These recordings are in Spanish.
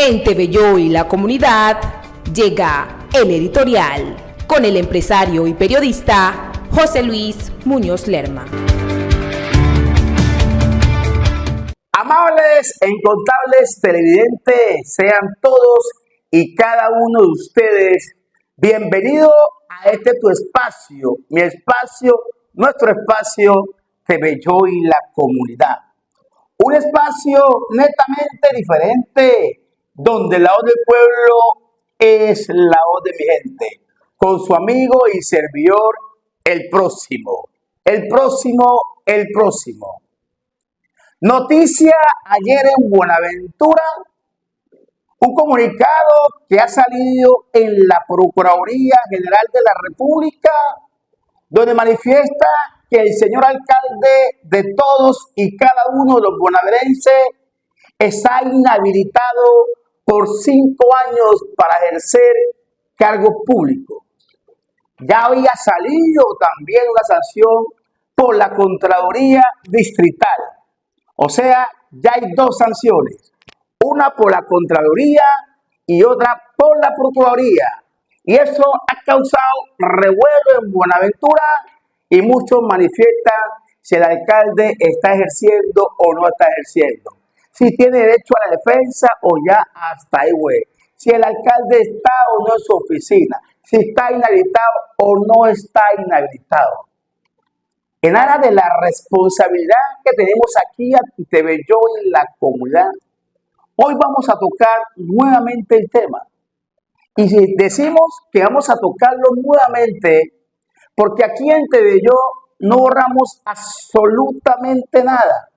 En TV Yo y la comunidad llega el editorial con el empresario y periodista José Luis Muñoz Lerma. Amables e incontables televidentes, sean todos y cada uno de ustedes bienvenidos a este tu espacio, mi espacio, nuestro espacio TV Yo y la comunidad. Un espacio netamente diferente, donde la voz del pueblo es la voz de mi gente, con su amigo y servidor, el próximo. Noticia ayer en Buenaventura, un comunicado que ha salido en la Procuraduría General de la República, donde manifiesta que el señor alcalde de todos y cada uno de los bonaerenses está inhabilitado por 5 años para ejercer cargos públicos. Ya había salido también una sanción por la Contraloría Distrital. O sea, ya hay 2 sanciones. Una por la Contraloría y otra por la Procuraduría. Y eso ha causado revuelo en Buenaventura y muchos manifiestan si el alcalde está ejerciendo o no está ejerciendo. Si tiene derecho a la defensa o ya hasta ahí, güey. Si el alcalde está o no en su oficina. Si está inhabilitado o no está inhabilitado. En aras de la responsabilidad que tenemos aquí ante TV Yo y la comunidad, hoy vamos a tocar nuevamente el tema. Y si decimos que vamos a tocarlo nuevamente, porque aquí en TV Yo no borramos absolutamente nada.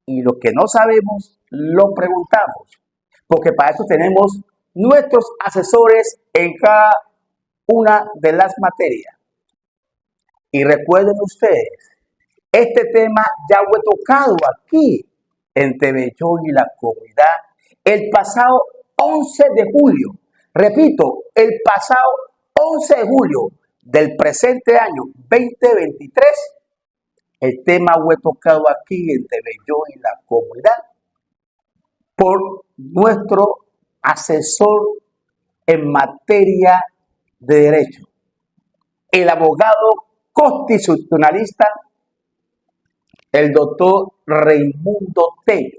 Y lo que no sabemos, lo preguntamos. Porque para eso tenemos nuestros asesores en cada una de las materias. Y recuerden ustedes, este tema ya fue tocado aquí en TV Yo y la comunidad el pasado 11 de julio. Repito, el pasado 11 de julio del presente año 2023, el tema fue tocado aquí en TV Yo y la comunidad por nuestro asesor en materia de derecho, el abogado constitucionalista, el doctor Raimundo Tello.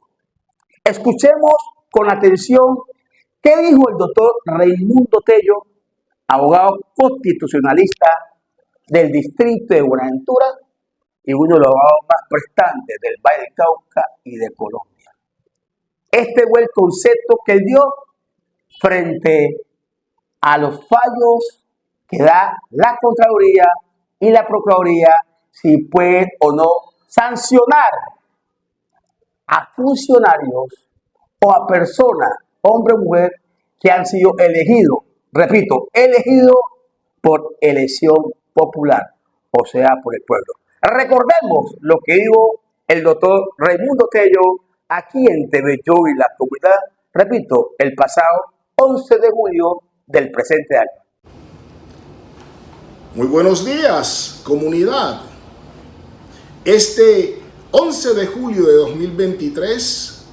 Escuchemos con atención qué dijo el doctor Raimundo Tello, abogado constitucionalista del distrito de Buenaventura y uno de los abogados más prestantes del Valle del Cauca y de Colombia. Este fue el concepto que él dio frente a los fallos que da la Contraloría y la Procuraduría, si pueden o no sancionar a funcionarios o a personas, hombre o mujer, que han sido elegidos, repito, elegidos por elección popular, o sea, por el pueblo. Recordemos lo que dijo el doctor Raimundo Tello aquí en TV Yo y la comunidad, repito, el pasado 11 de julio del presente año. Muy buenos días, comunidad. Este 11 de julio de 2023,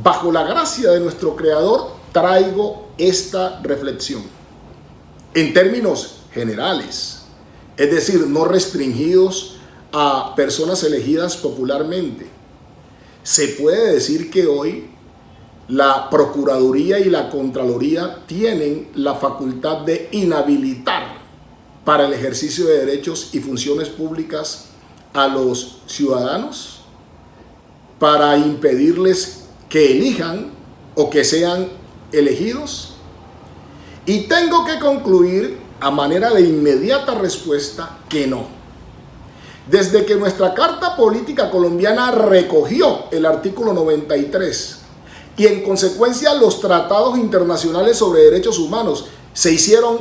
bajo la gracia de nuestro Creador, traigo esta reflexión. En términos generales, es decir, no restringidos a personas elegidas popularmente, se puede decir que hoy la Procuraduría y la Contraloría tienen la facultad de inhabilitar para el ejercicio de derechos y funciones públicas a los ciudadanos, para impedirles que elijan o que sean elegidos. Y tengo que concluir a manera de inmediata respuesta que no. Desde que nuestra Carta Política Colombiana recogió el artículo 93 y en consecuencia los tratados internacionales sobre derechos humanos se hicieron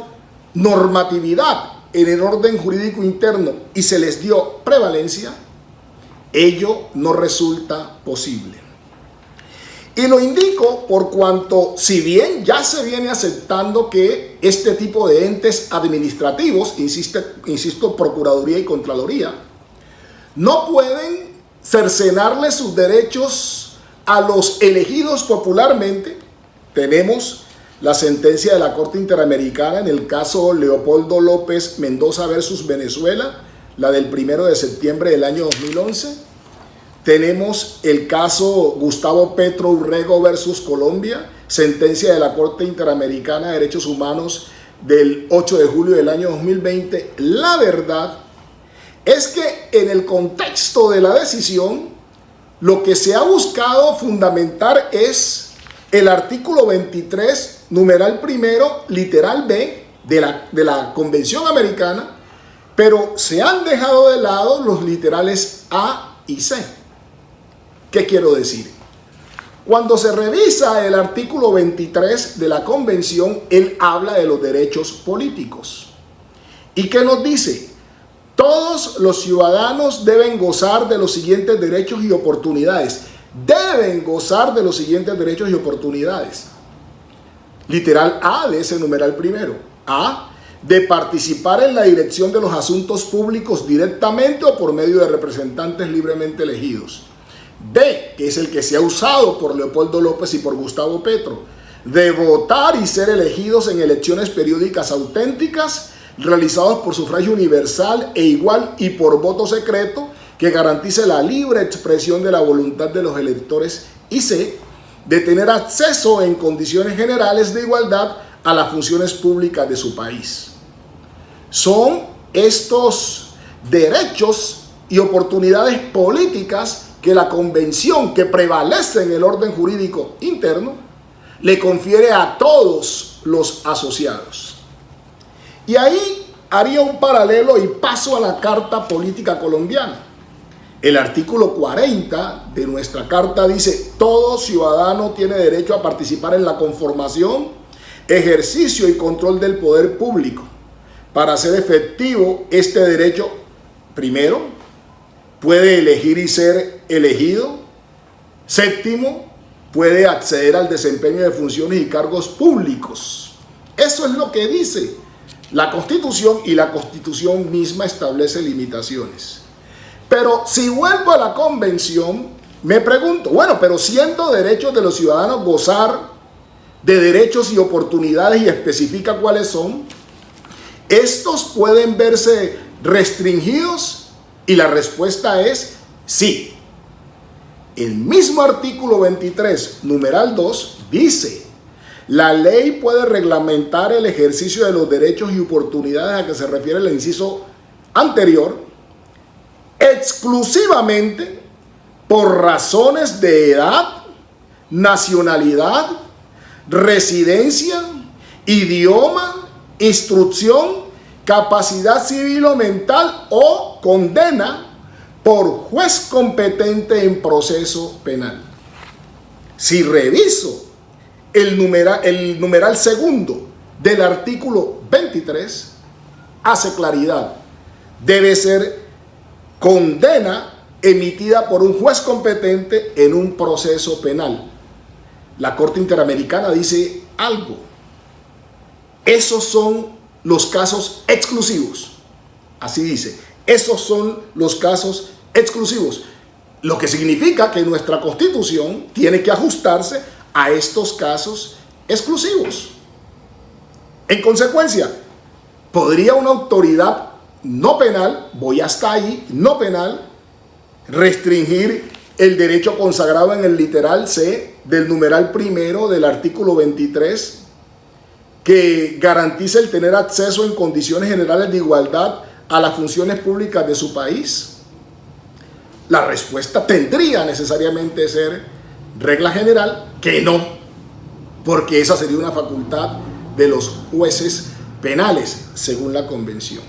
normatividad en el orden jurídico interno y se les dio prevalencia, ello no resulta posible. Y lo indico por cuanto, si bien ya se viene aceptando que este tipo de entes administrativos, insisto, Procuraduría y Contraloría, no pueden cercenarle sus derechos a los elegidos popularmente tenemos la sentencia de la Corte Interamericana en el caso Leopoldo López Mendoza versus Venezuela, la del 1 de septiembre del año 2011. Tenemos el caso Gustavo Petro Urrego versus Colombia, sentencia de la Corte Interamericana de Derechos Humanos del 8 de julio del año 2020. La verdad es que en el contexto de la decisión, lo que se ha buscado fundamentar es el artículo 23, numeral primero, literal B, de la Convención Americana, pero se han dejado de lado los literales A y C. ¿Qué quiero decir? Cuando se revisa el artículo 23 de la Convención, él habla de los derechos políticos. ¿Y qué nos dice? Todos los ciudadanos deben gozar de los siguientes derechos y oportunidades. Deben gozar de los siguientes derechos y oportunidades. Literal A de ese numeral primero. A, de participar en la dirección de los asuntos públicos directamente o por medio de representantes libremente elegidos. B, que es el que se ha usado por Leopoldo López y por Gustavo Petro, de votar y ser elegidos en elecciones periódicas auténticas, realizados por sufragio universal e igual y por voto secreto, que garantice la libre expresión de la voluntad de los electores. Y C, de tener acceso en condiciones generales de igualdad a las funciones públicas de su país. Son estos derechos y oportunidades políticas que la Convención, que prevalece en el orden jurídico interno, le confiere a todos los asociados. Y ahí haría un paralelo y paso a la Carta Política Colombiana. El artículo 40 de nuestra carta dice: todo ciudadano tiene derecho a participar en la conformación, ejercicio y control del poder público. Para hacer efectivo este derecho, primero, puede elegir y ser elegido. Séptimo, puede acceder al desempeño de funciones y cargos públicos. Eso es lo que dice la Constitución, y la Constitución misma establece limitaciones. Pero si vuelvo a la Convención, me pregunto, bueno, pero siendo derechos de los ciudadanos gozar de derechos y oportunidades, y especifica cuáles son, ¿estos pueden verse restringidos? Y la respuesta es sí. El mismo artículo 23, numeral 2, dice: la ley puede reglamentar el ejercicio de los derechos y oportunidades a que se refiere el inciso anterior, exclusivamente por razones de edad, nacionalidad, residencia, idioma, instrucción, capacidad civil o mental, o condena por juez competente en proceso penal. Si reviso el numeral segundo del artículo 23, hace claridad: debe ser condena emitida por un juez competente en un proceso penal. La Corte Interamericana dice algo: esos son los casos exclusivos. Así dice: esos son los casos exclusivos. Lo que significa que nuestra Constitución tiene que ajustarse a estos casos exclusivos. En consecuencia, ¿podría una autoridad no penal, voy hasta ahí, no penal, restringir el derecho consagrado en el literal C del numeral primero del artículo 23, que garantiza el tener acceso en condiciones generales de igualdad a las funciones públicas de su país? La respuesta tendría necesariamente que ser regla general que no, porque esa sería una facultad de los jueces penales, según la Convención.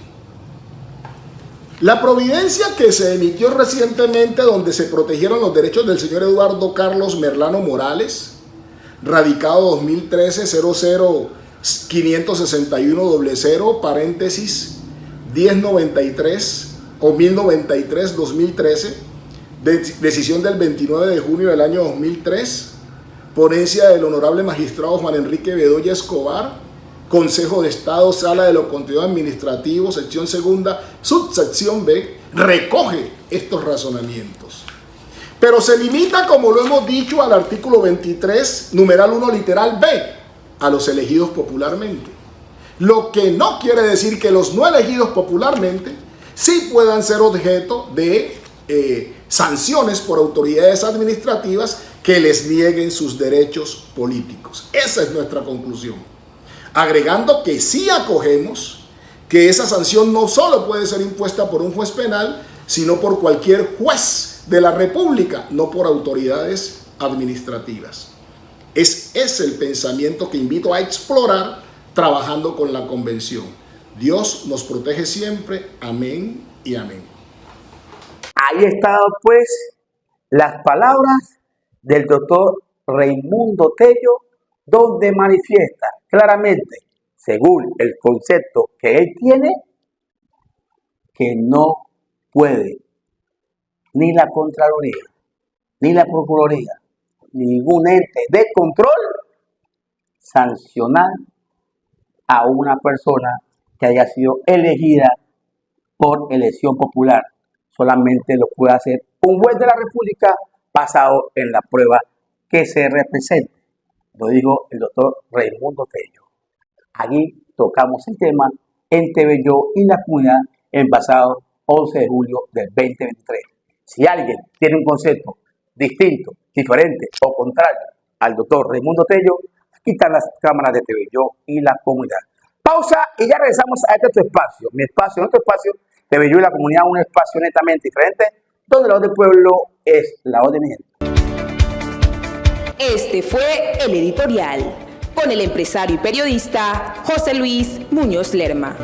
La providencia que se emitió recientemente, donde se protegieron los derechos del señor Eduardo Carlos Merlano Morales, radicado 2013 0056100, paréntesis 1093 o 1093-2013, decisión del 29 de junio del año 2003, ponencia del honorable magistrado Juan Enrique Bedoya Escobar, Consejo de Estado, Sala de los Contenidos Administrativos, sección segunda, subsección B, recoge estos razonamientos. pero se limita, como lo hemos dicho, al artículo 23, numeral 1, literal B, a los elegidos popularmente. Lo que no quiere decir que los no elegidos popularmente sí puedan ser objeto de sanciones por autoridades administrativas que les nieguen sus derechos políticos. Esa es nuestra conclusión. Agregando que sí acogemos que esa sanción no solo puede ser impuesta por un juez penal, sino por cualquier juez de la República, no por autoridades administrativas. Es ese el pensamiento que invito a explorar trabajando con la convención. Dios nos protege siempre. Amén y amén. Ahí están pues las palabras del doctor Raimundo Tello, donde manifiesta claramente, según el concepto que él tiene, que no puede ni la Contraloría, ni la Procuraduría, ningún ente de control sancionar a una persona que haya sido elegida por elección popular. Solamente lo puede hacer un juez de la República basado en la prueba que se represente. Lo dijo el doctor Raimundo Tello. Aquí tocamos el tema en TV Yo y la comunidad el pasado 11 de julio del 2023. Si alguien tiene un concepto distinto, diferente o contrario al doctor Raimundo Tello, aquí están las cámaras de TV Yo y la comunidad. Pausa y ya regresamos a este espacio. Mi espacio, nuestro espacio, TV Yo y la comunidad, un espacio netamente diferente, donde la voz del pueblo es la voz de mi gente. Este fue el editorial con el empresario y periodista José Luis Muñoz Lerma.